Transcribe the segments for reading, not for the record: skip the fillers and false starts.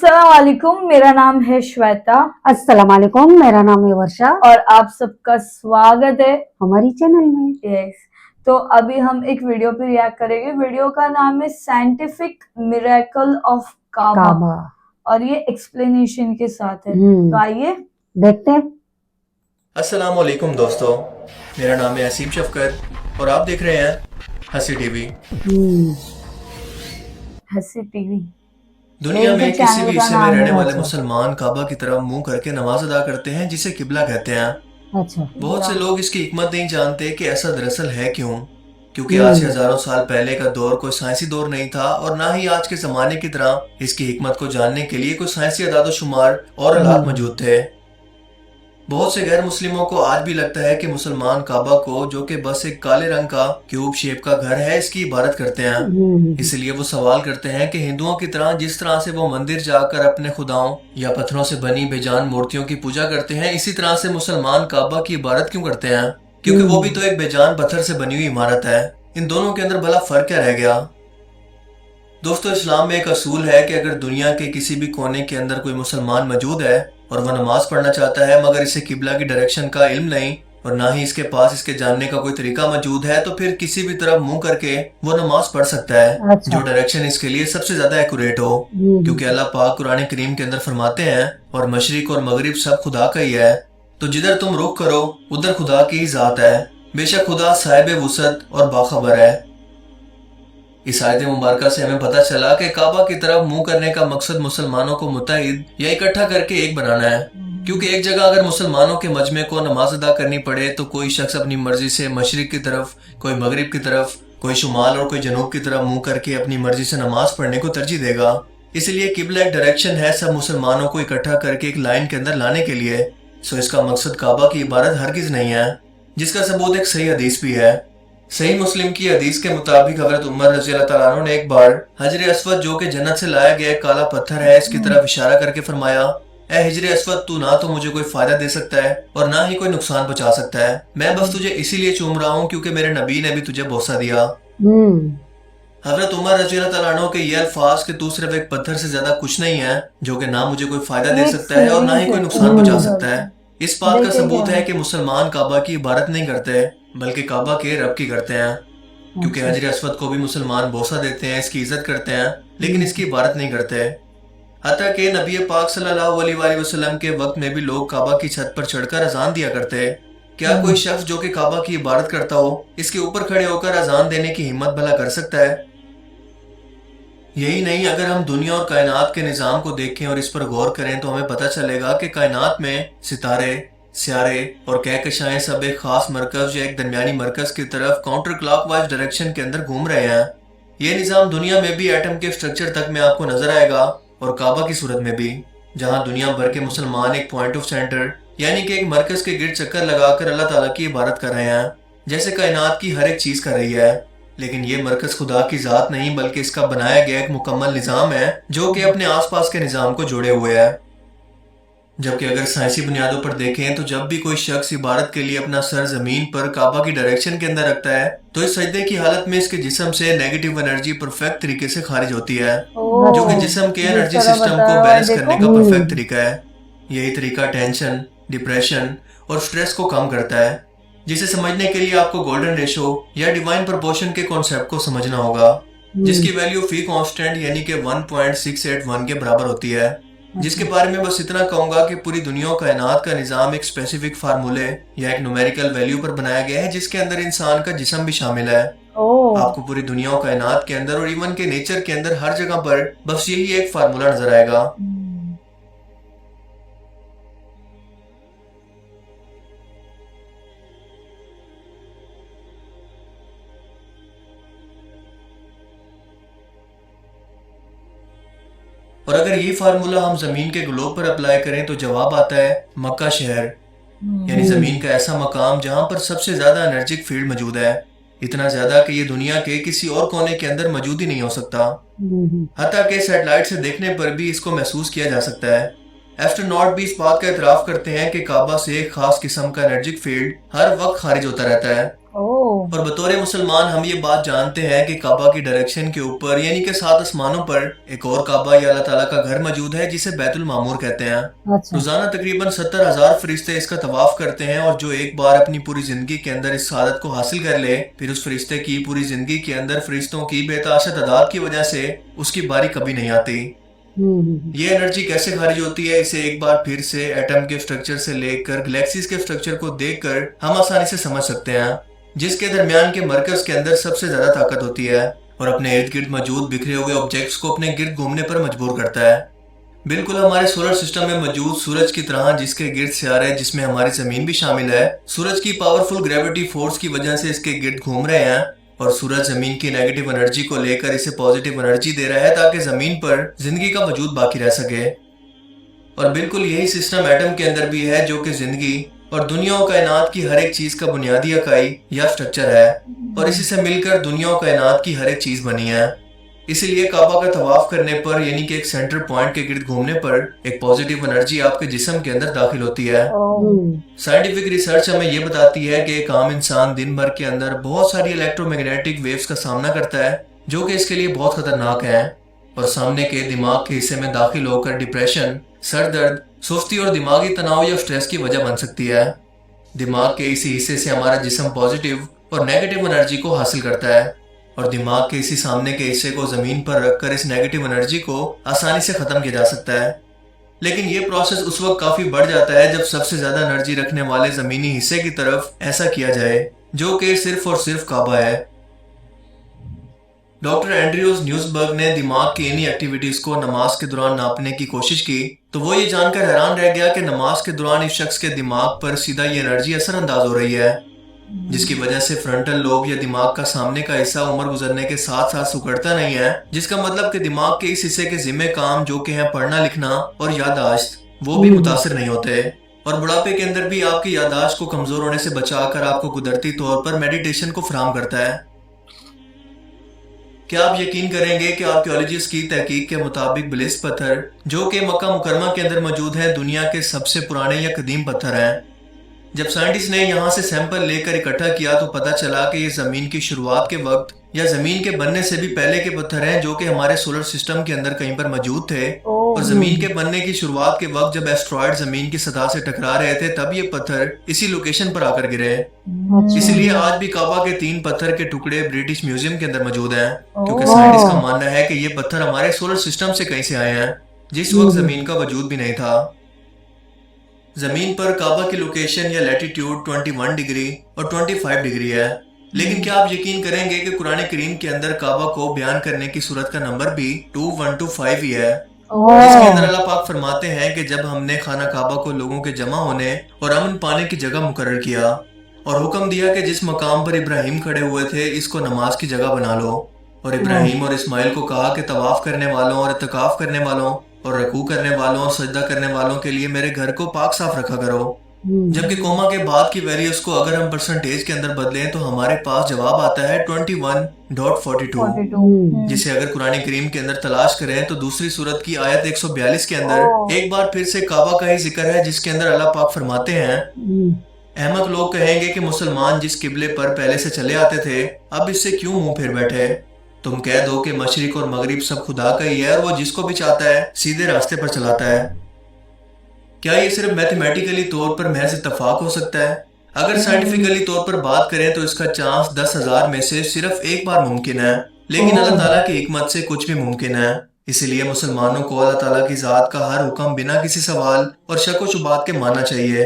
अस्सलाम वालेकुम, मेरा नाम है श्वेता अस्सलाम वालेकुम, मेरा नाम है वर्षा और आप सबका स्वागत है। हमारी चैनल में। यस, तो अभी हम एक वीडियो पे रिएक्ट करेंगे। वीडियो का नाम है साइंटिफिक मिरेकल ऑफ काबा काबा। और ये एक्सप्लेनेशन के साथ है। तो आइए देखते हैं। अस्सलाम वालेकुम दोस्तों, मेरा नाम है असीम शफकत और आप देख रहे हैं हंसी टीवी। हंसी टीवी। दुनिया एक में तो किसी चैनल भी का हिस्से में नाम रहने है। वाले मुसलमान काबा की तरफ मुंह करके नमाज अदा करते हैं, जिसे किबला कहते हैं। अच्छा। बहुत से लोग इसकी हिकमत नहीं जानते कि ऐसा दरअसल है क्यों। क्योंकि आज से हजारों साल पहले का दौर कोई साइंसी दौर नहीं था और ना ही आज के जमाने की तरह इसकी हिकमत को जानने के लिए कोई साइंसी अदाद-ओ-शुमार और हालात मौजूद थे। बहुत से गैर मुस्लिमों को आज भी लगता है कि मुसलमान काबा को, जो कि बस एक काले रंग का क्यूब शेप का घर है, इसकी इबादत करते हैं। इसलिए वो सवाल करते हैं कि हिंदुओं की तरह जिस तरह से वो मंदिर जाकर अपने खुदाओं या पत्थरों से बनी बेजान मूर्तियों की पूजा करते हैं, इसी तरह से मुसलमान काबा की इबादत क्यों करते हैं? क्योंकि वो भी तो एक बेजान पत्थर से बनी हुई इमारत है। इन दोनों के अंदर भला फर्क क्या रह गया? दोस्तों, इस्लाम में एक असूल है कि अगर दुनिया के किसी भी कोने के अंदर कोई मुसलमान मौजूद है और वह नमाज पढ़ना चाहता है, मगर इसे किबला की डायरेक्शन का इल्म नहीं और ना ही इसके पास इसके जानने का कोई तरीका मौजूद है, तो फिर किसी भी तरफ मुंह करके वो नमाज पढ़ सकता है। अच्छा। जो डायरेक्शन इसके लिए सबसे ज्यादा एक्यूरेट हो। क्योंकि अल्लाह पाक कुरान करीम के अंदर फरमाते हैं, और मशरिक और मगरिब सब खुदा का ही है, तो जिधर तुम रुख करो उधर खुदा की ही जात है। बेशक खुदा साहिब वुसअत और बाखबर है। इस आयत मुबारका से हमें पता चला कि काबा की तरफ मुंह करने का मकसद मुसलमानों को मुत्तहिद या इकट्ठा करके एक बनाना है। क्योंकि एक जगह अगर मुसलमानों के मजमे को नमाज अदा करनी पड़े तो कोई शख्स अपनी मर्जी से मशरिक की तरफ, कोई मगरिब की तरफ, कोई शुमाल और कोई जनूब की तरफ मुंह करके अपनी मर्जी से नमाज पढ़ने को तरजीह देगा। इसलिए किबला एक डायरेक्शन है सब मुसलमानों को इकट्ठा करके एक लाइन के अंदर लाने के लिए। सो इसका मकसद काबा की इबादत हरगिज नहीं है, जिसका सबूत एक सही हदीस भी है। सही मुस्लिम की हदीस के मुताबिक हजरत उमर रज़ी अल्लाह तआला अन्हु ने एक बार हजर अस्वद, जो कि जन्नत से लाया गया काला पत्थर है, इसकी तरफ इशारा करके फरमाया, ए हिजर अस्वद, तू ना तो मुझे कोई फायदा दे सकता है और ना ही कोई नुकसान पहुंचा सकता है। मैं बस तुझे इसीलिए चूम रहा हूँ क्योंकि मेरे नबी ने भी तुझे बोसा दिया। हजरत उमर रज़ी अल्लाह तआला अन्हु के ये अल्फाज कि तू सिर्फ एक पत्थर से ज्यादा कुछ नहीं है, जो कि ना मुझे कोई फायदा दे सकता है और ना ही कोई नुकसान पहुंचा सकता है, इस बात का सबूत है कि मुसलमान काबा की इबादत नहीं करते बल्कि काबा के रब की करते हैं। क्योंकि हजर अस्वद को भी मुसलमान बोसा देते हैं, इसकी इज्जत करते हैं, लेकिन इसकी इबादत नहीं करते। हत्ता कि नबी पाक सल्लल्लाहु अलैहि वसल्लम के वक्त में भी लोग काबा की छत पर चढ़कर अजान दिया करते। क्या कोई शख्स जो कि काबा की इबादत करता हो इसके ऊपर खड़े होकर अजान देने की हिम्मत भला कर सकता है? यही नहीं, अगर हम दुनिया और कायनात के निज़ाम को देखें और इस पर गौर करें तो हमें पता चलेगा कि कायनात में सितारे, स्यारे और कहकशाएं सब एक खास मरकज या एक दरमियानी मरकज की तरफ काउंटर क्लॉकवाइज डायरेक्शन के अंदर घूम रहे हैं। ये निज़ाम दुनिया में भी एटम के स्ट्रक्चर तक में आपको नजर आएगा और काबा की सूरत में भी, जहां दुनिया भर के मुसलमान एक पॉइंट ऑफ सेंटर यानी कि एक मरकज के गिर्द चक्कर लगाकर अल्लाह ताला की इबादत कर रहे हैं, जैसे कायनात की हर एक चीज कर रही है। लेकिन ये मरकज खुदा की जात नहीं बल्कि इसका बनाया गया एक मुकम्मल निज़ाम है जो कि अपने आसपास के निज़ाम को जोड़े हुए है। जबकि अगर साइंसी बुनियादों पर देखें तो जब भी कोई शख्स इबादत के लिए अपना सर जमीन पर काबा की डायरेक्शन के अंदर रखता है तो इस सजदे की हालत में इसके जिस्म से नेगेटिव एनर्जी परफेक्ट तरीके से खारिज होती है, जो कि जिस्म के एनर्जी सिस्टम को बैलेंस करने का परफेक्ट तरीका है। यही तरीका टेंशन, डिप्रेशन और स्ट्रेस को कम करता है, जिसे समझने के लिए आपको गोल्डन रेशो या डिवाइन प्रोपोर्शन के कॉन्सेप्ट को समझना होगा, जिसकी वैल्यू फी कांस्टेंट यानी कि 1.681 के बराबर होती है। जिसके बारे में बस इतना कहूंगा कि पूरी दुनिया और कायनात का निज़ाम एक स्पेसिफिक फार्मूले या एक न्यूमेरिकल वैल्यू पर बनाया गया है, जिसके अंदर इंसान का जिस्म भी शामिल है। आपको पूरी दुनिया और कायनात के अंदर और इवन के नेचर के अंदर हर जगह पर बस यही एक फार्मूला नजर आएगा। और अगर ये फार्मूला हम जमीन के ग्लोब पर अप्लाई करें तो जवाब आता है मक्का शहर, यानी जमीन का ऐसा मकाम जहां पर सबसे ज्यादा एनर्जिक फील्ड मौजूद है, इतना ज्यादा कि ये दुनिया के किसी और कोने के अंदर मौजूद ही नहीं हो सकता। हत्ता कि सैटेलाइट से देखने पर भी इसको महसूस किया जा सकता है। एस्ट्रोनॉट भी इस बात का इतराफ करते हैं कि काबा से एक खास किस्म का एनर्जिक फील्ड हर वक्त खारिज होता रहता है, ओह और बतौर मुसलमान हम ये बात जानते हैं कि काबा की डायरेक्शन के ऊपर यानी कि 7 आसमानों पर एक और काबा या अल्लाह ताला का घर मौजूद है जिसे बैतुल मामूर कहते हैं। अच्छा। रोजाना तकरीबन 70,000 फरिश्ते इसका तवाफ करते हैं और जो एक बार अपनी पूरी जिंदगी के अंदर इस सादत को हासिल कर ले फिर उस फरिश्ते की पूरी जिंदगी के अंदर फरिश्तों की बेतहाशा तादाद की वजह से उसकी बारी कभी नहीं आती। ये एनर्जी कैसे खारिज होती है इसे एक बार फिर से एटम के स्ट्रक्चर से लेकर गैलेक्सीज के स्ट्रक्चर को देखकर हम आसानी से समझ सकते हैं, जिसके दरमियान के मरकज के अंदर सबसे ज्यादा ताकत होती है और अपने इर्द गिर्द मौजूद बिखरे हुए ऑब्जेक्ट्स को अपने गिर्द घूमने पर मजबूर करता है। बिल्कुल हमारे सोलर सिस्टम में मौजूद सूरज की तरह जिसके गिर्द सियारे जिसमें हमारी जमीन भी शामिल है, सूरज की पावरफुल ग्रेविटी फोर्स की वजह से इसके गिर्द घूम रहे हैं और सूरज जमीन की नेगेटिव एनर्जी को लेकर इसे पॉजिटिव एनर्जी दे रहा है ताकि जमीन पर जिंदगी का वजूद बाकी रह सके। और बिल्कुल यही सिस्टम एटम के अंदर भी है जो कि जिंदगी और दुनिया और कायनात की हर एक चीज का बुनियादी इकाई या स्ट्रक्चर है और इसी से मिलकर दुनिया और कायनात की हर एक चीज बनी है। इसीलिए काबा का तवाफ करने पर यानी कि एक सेंटर पॉइंट के गिर्द घूमने पर एक पॉजिटिव एनर्जी आपके जिस्म के अंदर दाखिल होती है। साइंटिफिक रिसर्च हमें यह बताती है कि एक आम इंसान दिन भर के अंदर बहुत सारी इलेक्ट्रोमैग्नेटिक वेव्स का सामना करता है जो कि इसके लिए बहुत खतरनाक है और सामने के दिमाग के हिस्से में दाखिल होकर डिप्रेशन, सर दर्द, सुस्ती और दिमागी तनाव या स्ट्रेस की वजह बन सकती है। दिमाग के इसी हिस्से से हमारा जिस्म पॉजिटिव और नेगेटिव एनर्जी को हासिल करता है और दिमाग के इसी सामने के हिस्से को जमीन पर रखकर इस नेगेटिव एनर्जी को आसानी से खत्म किया जा सकता है। लेकिन ये प्रोसेस उस वक्त काफी बढ़ जाता है जब सबसे ज्यादा एनर्जी रखने वाले जमीनी हिस्से की तरफ ऐसा किया जाए जो कि सिर्फ और सिर्फ काबा है। डॉक्टर एंड्रयूज न्यूज़बर्ग ने दिमाग की इन्हीं एक्टिविटीज को नमाज के दौरान नापने की कोशिश की तो वो ये जानकर हैरान रह गया कि नमाज के दौरान इस शख्स के दिमाग पर सीधा ये एनर्जी असरअंदाज हो रही है, जिसकी वजह से फ्रंटल लोब या दिमाग का सामने का हिस्सा उम्र गुजरने के साथ साथ सुकड़ता नहीं है, जिसका मतलब कि दिमाग के इस हिस्से के जिम्मे काम जो कि है पढ़ना लिखना और याददाश्त वो भी मुतासिर नहीं होते और बुढ़ापे के अंदर भी आपकी याददाश्त को कमजोर होने से बचाकर आपको कुदरती तौर पर मेडिटेशन को फराहम करता है। क्या आप यकीन करेंगे कि आर्कियोलॉजिस्ट की तहकीक के मुताबिक बिलिस पत्थर जो कि मक्का मुकरमा के अंदर मौजूद है दुनिया के सबसे पुराने या कदीम पत्थर हैं। जब साइंटिस्ट ने यहाँ से सैंपल लेकर इकट्ठा किया तो पता चला कि ये जमीन की शुरुआत के वक्त या जमीन के बनने से भी पहले के पत्थर हैं जो कि हमारे सोलर सिस्टम के अंदर कहीं पर मौजूद थे और जमीन के बनने की शुरुआत के वक्त जब एस्ट्रॉयड जमीन की सतह से टकरा रहे थे तब ये पत्थर इसी लोकेशन पर आकर गिरे। इसलिए आज भी काबा के 3 पत्थर के टुकड़े ब्रिटिश म्यूजियम के अंदर मौजूद हैं क्योंकि साइंटिस्ट का मानना है कि ये पत्थर हमारे सोलर सिस्टम से कहीं से आए हैं जिस वक्त जमीन का वजूद भी नहीं था। जमीन पर काबा की लोकेशन या लैटिट्यूड 21 डिग्री और 25 डिग्री है, लेकिन क्या आप यकीन करेंगे कि कुरान करीम के अंदर काबा को बयान करने की सूरत का नंबर भी 2125 ही है, जिसके अंदर अल्लाह पाक फरमाते हैं कि जब हमने खाना काबा को लोगों के जमा होने और अमन पाने की जगह मुकर्रर किया और हुक्म दिया कि जिस मकाम पर इब्राहिम खड़े हुए थे इसको नमाज की जगह बना लो और इब्राहिम और इस्माइल को कहा कि तवाफ करने वालों और इत्तिकाफ करने वालों और रकू करने वालों और सजदा करने वालों के लिए मेरे घर को पाक साफ रखा करो। जबकि कोमा के बाद की वैल्यूज को अगर हम परसेंटेज के अंदर बदलें तो हमारे पास जवाब आता है 21.42, जिसे अगर कुरान करीम के अंदर तलाश करें तो दूसरी सूरत की आयत 142 के अंदर एक बार फिर से काबा का ही जिक्र है जिसके अंदर अल्लाह पाक फरमाते हैं, अहमक लोग कहेंगे कि मुसलमान जिस किबले पर पहले से चले आते थे अब इससे क्यों मुंह फेर बैठे। तुम कह दो कि मशरिक और मगरिब सब खुदा का ही है और वो जिसको भी चाहता है सीधे रास्ते पर चलाता है। क्या ये सिर्फ मैथमेटिकली तौर पर महज इत्तफाक हो सकता है? अगर साइंटिफिकली तौर पर बात करें तो इसका चांस 10,000 में से सिर्फ एक बार मुमकिन है, लेकिन अल्लाह ताला की हिकमत से कुछ भी मुमकिन है। इसीलिए मुसलमानों को अल्लाह ताला की जात का हर हुक्म बिना किसी सवाल और शक व शुबात के मानना चाहिए,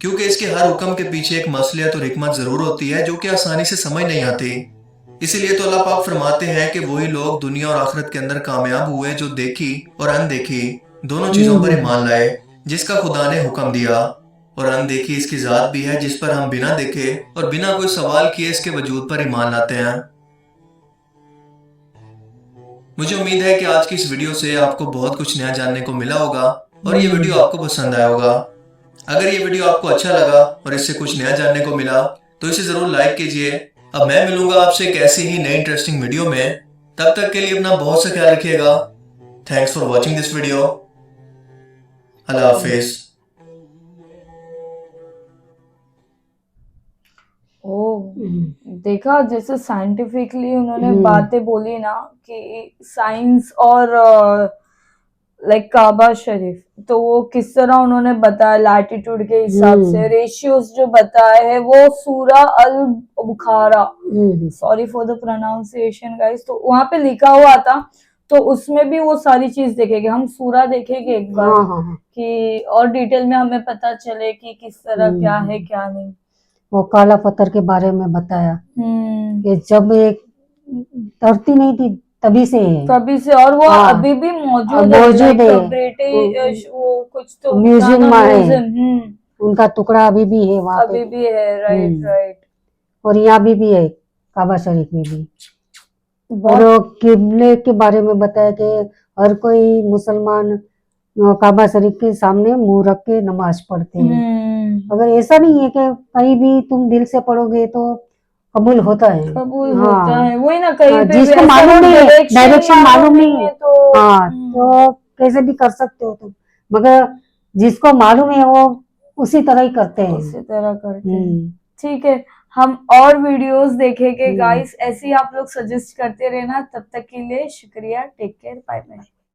क्योंकि इसके हर हुक्म के पीछे एक मसलियत और हिकमत जरूर होती है जो कि आसानी से समझ नहीं आती। इसीलिए तो अल्लाह पाक फरमाते हैं कि वही लोग दुनिया और आखिरत के अंदर कामयाब हुए जो देखी और अनदेखी दोनों चीजों पर ईमान लाए जिसका खुदा ने हुक्म दिया, और अनदेखी इसकी जात भी है जिस पर हम बिना देखे और बिना कोई सवाल किए इसके वजूद पर ईमान लाते हैं। मुझे उम्मीद है कि आज की इस वीडियो से आपको बहुत कुछ नया जानने को मिला होगा और ये वीडियो आपको पसंद आया होगा। अगर ये वीडियो आपको अच्छा लगा और इससे कुछ नया जानने को मिला तो इसे जरूर लाइक कीजिए। अब मैं मिलूंगा आपसे एक ऐसी ही नई इंटरेस्टिंग वीडियो में, तब तक के लिए अपना बहुत सा ख्याल रखिएगा। Thanks for watching this video. अल्लाह हाफिज। ओ देखा, जैसे साइंटिफिकली उन्होंने बातें बोली ना कि साइंस और लाइक काबा शरीफ, तो वो किस तरह उन्होंने बताया लैटिट्यूड के हिसाब से, रेशियोज जो बताए हैं वो सूरा अल बुखारा, sorry for the pronunciation guys, तो वहां पे लिखा हुआ था, तो उसमें भी वो सारी चीज देखेंगे, हम सूरा देखेंगे एक बार कि और डिटेल में हमें पता चले कि किस तरह क्या है क्या नहीं। वो काला पत्थर के बारे में बताया कि जब एक धरती नहीं थी तभी से है, तभी से, और वो अभी भी मौजूद है, ब्रिटिश वो कुछ तो म्यूजियम में है, म्यूजियम, उनका टुकड़ा अभी भी है वहाँ अभी भी है, राइट राइट। और यहाँ भी है काबा शरीफ में भी। और किबले के बारे में बताया कि हर कोई मुसलमान काबा शरीफ के सामने मुंह रख के नमाज पढ़ते हैं। अगर ऐसा नहीं है कि कहीं भी तुम दिल से पढ़ोगे तो कबूल होता है, कबूल होता है, वही ना, कहीं पे जिसको मालूम नहीं है, डायरेक्शन मालूम नहीं है तो कैसे भी कर सकते हो तुम, मगर जिसको मालूम है वो उसी तरह ही करते हैं, उसी तरह करते हैं। ठीक है, हम और वीडियोस देखेंगे गाइस, ऐसे ही आप लोग सजेस्ट करते रहना। तब तक के लिए शुक्रिया, टेक केयर, बाय बाय।